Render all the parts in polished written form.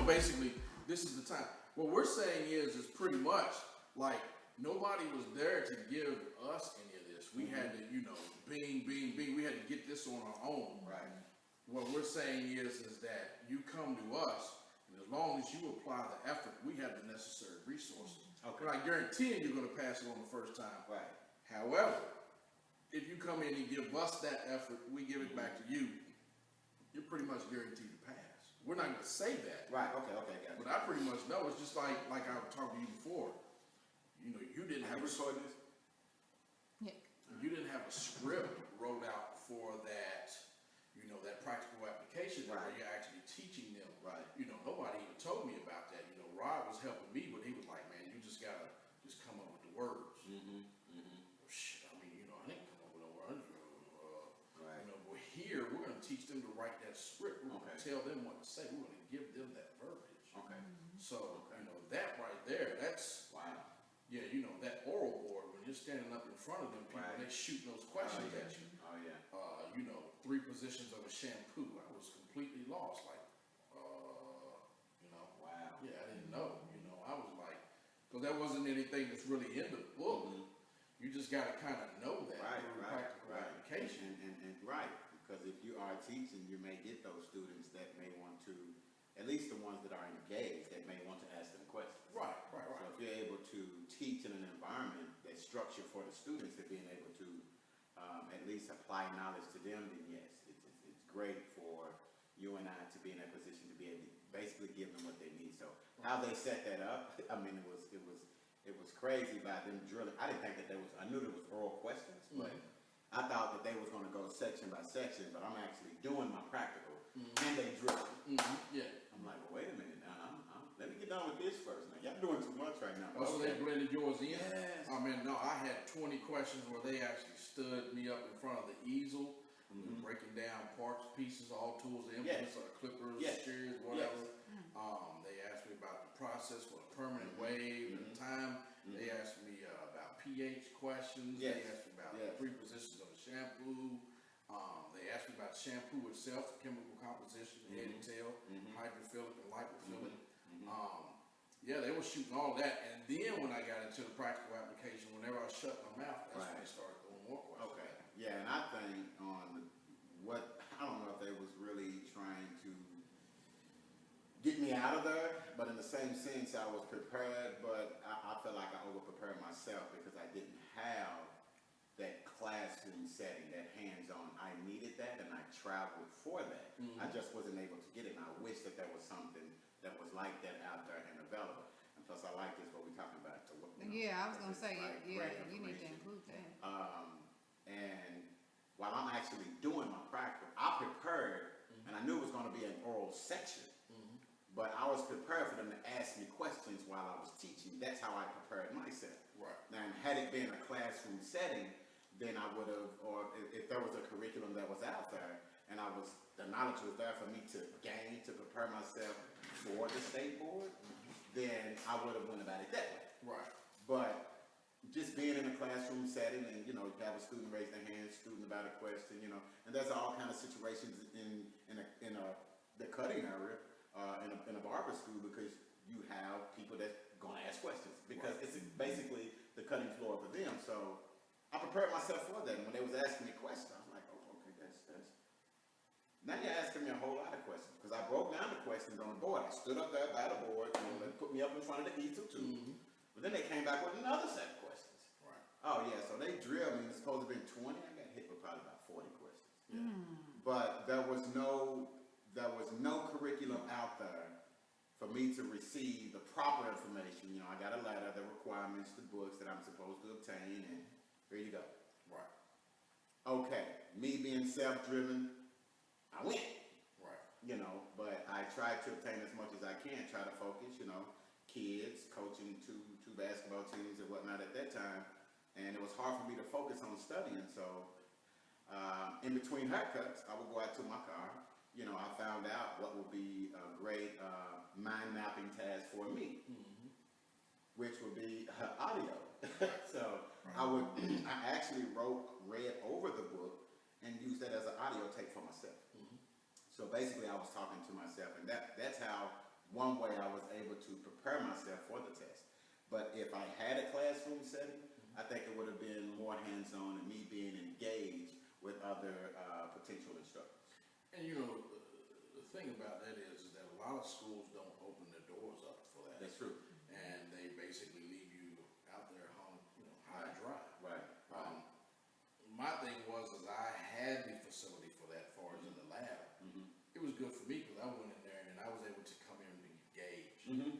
basically, this is the time. What we're saying is pretty much like nobody was there to give us any of this. We had to, bing. We had to get this on our own. Right. What we're saying is that you come to us, and as long as you apply the effort, we have the necessary resources. Okay. We're not guaranteeing you're going to pass it on the first time. Right. However, if you come in and give us that effort, we give it back to you, you're pretty much guaranteed to pass. We're not going to say that. Right. Okay. Gotcha. But I pretty much know. It's just like I was talking to you before. You didn't have recording this. Yeah. You didn't have a script wrote out for that. That practical application where you're actually teaching them. Right. Nobody even told me about that. Rod was helping me, but he was like, man, you just gotta come up with the words. Mm-hmm. Well, shit, I didn't come up with no words. Right. But here we're gonna teach them to write that script. We're gonna tell them what to say. We're gonna give them that verbiage. Okay. So that right there, that's wow. Yeah, that oral board when you're standing up in front of them people, they shooting those questions at you. Oh yeah. 3 positions of a shampoo. I was completely lost. Like, wow. Yeah, I didn't know. I was like, because that wasn't anything that's really in the book. Mm-hmm. You just got to kind of know that through practical right. application. And right, because if you are teaching, you may get those students that may want to, at least the ones that are engaged, that may want to ask them questions. Right. So if you're able to teach in an environment that's structured for the students, to being able to at least apply knowledge to them, then yes, it's great for you and I to be in that position to be able to basically give them what they need. So how they set that up, I mean, it was crazy by them drilling. I didn't think that I knew there was oral questions, but I thought that they was going to go section by section, but I'm actually doing my practical, and they drilling. Yeah. I'm like, well, wait a minute now. Let me get done with this first. Now, y'all doing too much right now. Oh, so they blended yours in? Yes. I mean, no, I had 20 questions where they actually stood me up in front of the easel, breaking down parts, pieces, all tools, implements, clippers, shears, whatever. They asked me about the process for the permanent wave and the time. They asked me about pH questions. They asked me about the 3 positions of the shampoo. They asked me about the shampoo itself, the chemical composition, head and tail, hydrophilic and lipophilic. They were shooting all that. And then when I got into the practical application, whenever I shut my mouth, that's when they started throwing more questions. Okay. Yeah, and I think I don't know if they was really trying to get me out of there, but in the same sense, I was prepared, but I felt like I over-prepared myself because I didn't have that classroom setting, that hands-on. I needed that, and I traveled for that. I just wasn't able to get it, and I wish that there was something that was like that out there and available. And plus, I like this, what we're talking about. I was going to say, you need to include that. And while I'm actually doing my practical, I prepared, and I knew it was going to be an oral section, but I was prepared for them to ask me questions while I was teaching. That's how I prepared myself. Right. Now, had it been a classroom setting, then I would have, or if there was a curriculum that was out there, and the knowledge was there for me to gain, to prepare myself for the state board, then I would have went about it that way. Right. But just being in a classroom setting, and you have a student raise their hand, student about a question, and there's all kind of situations in the cutting area, in a barber school, because you have people that's going to ask questions, because it's basically the cutting floor for them. So I prepared myself for that, and when they was asking me questions, I was like, oh, okay, that's. Now you're asking me a whole lot of questions, because I broke down the questions on the board. I stood up there by the board, they put me up in front of the easel too. But then they came back with another set of questions. Right. Oh yeah, so they drilled me. It's supposed to have been 20. I got hit with probably about 40 questions. But there was no curriculum out there for me to receive the proper information. I got a letter, the requirements, the books that I'm supposed to obtain, and here you go. Right. Okay, me being self-driven, I went. Right. But I try to obtain as much as I can, try to focus, kids, coaching two basketball teams and whatnot at that time. And it was hard for me to focus on studying. So in between haircuts, I would go out to my car. I found out what would be a great mind mapping task for me, which would be audio. So I actually read over the book and used that as an audio tape for myself. So basically I was talking to myself, and that's how one way I was able to prepare myself for the test. But if I had a classroom setting, I think it would have been more hands-on and me being engaged with other potential instructors. And you know, the thing about that is that a lot of schools don't open their doors up for that. That's true. And they basically leave you out there hung, high and dry. Right. My thing was, is I had the facility for that, as far as in the lab. Mm-hmm. It was good for me because I went in there and I was able to come in and engage, Mm-hmm.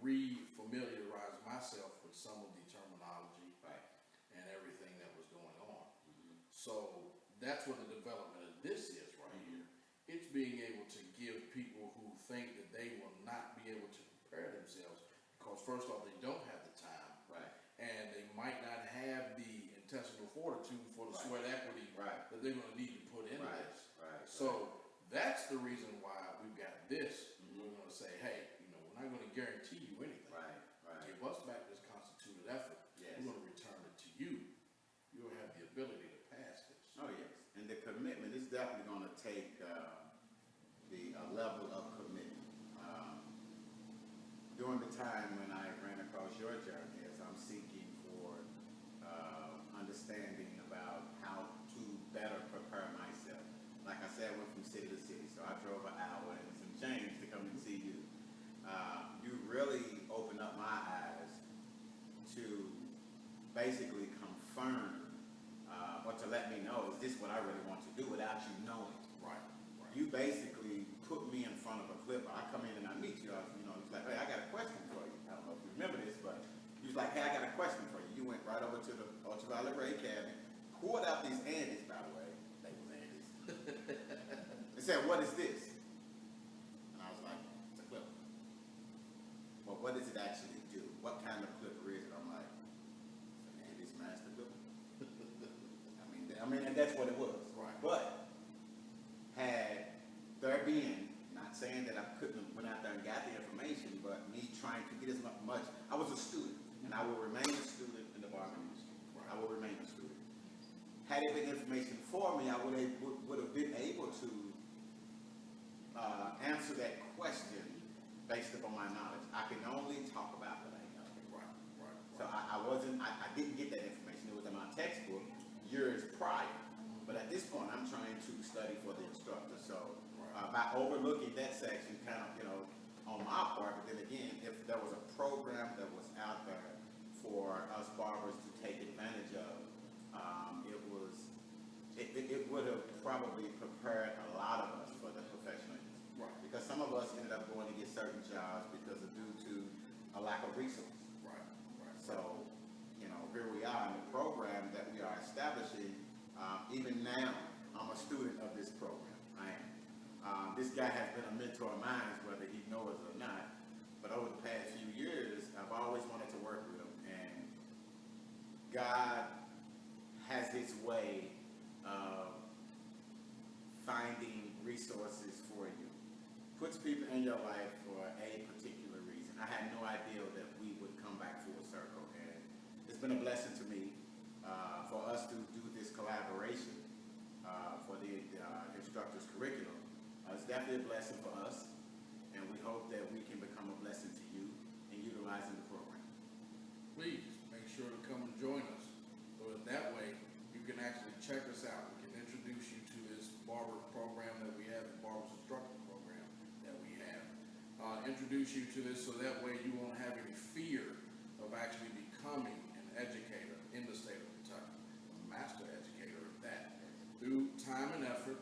re-familiarize myself with some of the terminology, Right. and everything that was going on. Mm-hmm. So that's what the development of this is right here. It's being able to give people who think that they will not be able to prepare themselves, because first off, they don't have the time, Right. and they might not have the intestinal fortitude for the Right. sweat equity Right. that they're going to need to put into Right. this. Right. So that's the reason why we've got this. Mhm. We're going to say, hey, we're not going to guarantee you anything. Right. Right. Give us back this constituted effort. Yes. We're going to return it to you. You'll have the ability to pass this. Oh, yes. And the commitment is definitely going to take the level of commitment. During the time when I ran across your journey, as I'm seeking for understanding about how to better prepare myself. Like I said, I went from city to city, so I drove an hour and some change to come and see you. You really opened up my eyes to basically confirm or to let me know, is this what I really want to do without you knowing? Right. You basically put me in front of a clipper. I come in and I meet you. He's like, hey, I got a question for you. I don't know if you remember this, but he was like, hey, I got a question for you. You went right over to the ultraviolet ray cabinet, pulled out these Andes, by the way. They were Andes. And said, what is this? And I was like, it's a clipper. Well, what does it actually do? What kind of clipper is it? I'm like, it's an Andes master clipper. I mean, and that's what it was. Right. But had there been, not saying that I couldn't have went out there and got the information, but me trying to get as much, I was a student, and I will remain a student in the barbering industry. Right. I will remain a student. Had it been information for me, I would have been able to answer that question based upon my knowledge. I can only talk about what I know. Right. So I didn't get that information. It was in my textbook years prior. But at this point, I'm trying to study for the instructor. So by overlooking that section, kind of, on my part, but then again, if there was a program that was out there for us barbers to take advantage of, it would have probably prepared a lot of us for the professional industry. Right. Because some of us ended up going to get certain jobs because of due to a lack of resources. Right. So, here we are in the program that we are establishing. Even now, I'm a student of this program. I am. This guy has been a mentor of mine, whether he knows it or not. But over the past few years, I've always wanted to work with him. And God has his way of finding resources for you. Puts people in your life for a particular reason. I had no idea that we would come back full circle. And it's been a blessing to me for us to do this collaboration for the instructor's curriculum. It's definitely a blessing for us, and we hope that we can become a blessing to you in utilizing the program. Please make sure to come and join us, so that way you can actually check us out. We can introduce you to this barber program that we have, the Barbers Instructor program that we have. Introduce you to this so that way you won't have any fear of actually becoming an educator in the state of Kentucky, a master educator of that. Through time and effort,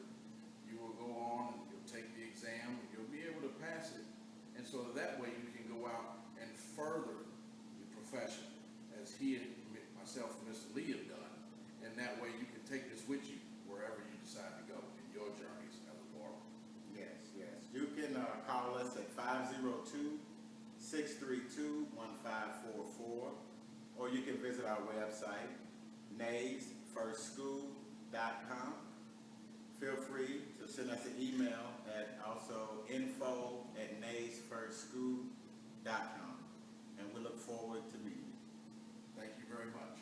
you will go on and you'll take the exam and you'll be able to pass it. And so that way you can go out and further the profession as he and myself and Mr. Lee have done. And that way you can take this with you wherever you decide to go in your journeys as a barber. Yes. You can call us at 502-632-1544, or you can visit our website, naysfirstschool.com. Feel free to send us an email at also info@naysfirstschool.com. And we look forward to meeting you. Thank you very much.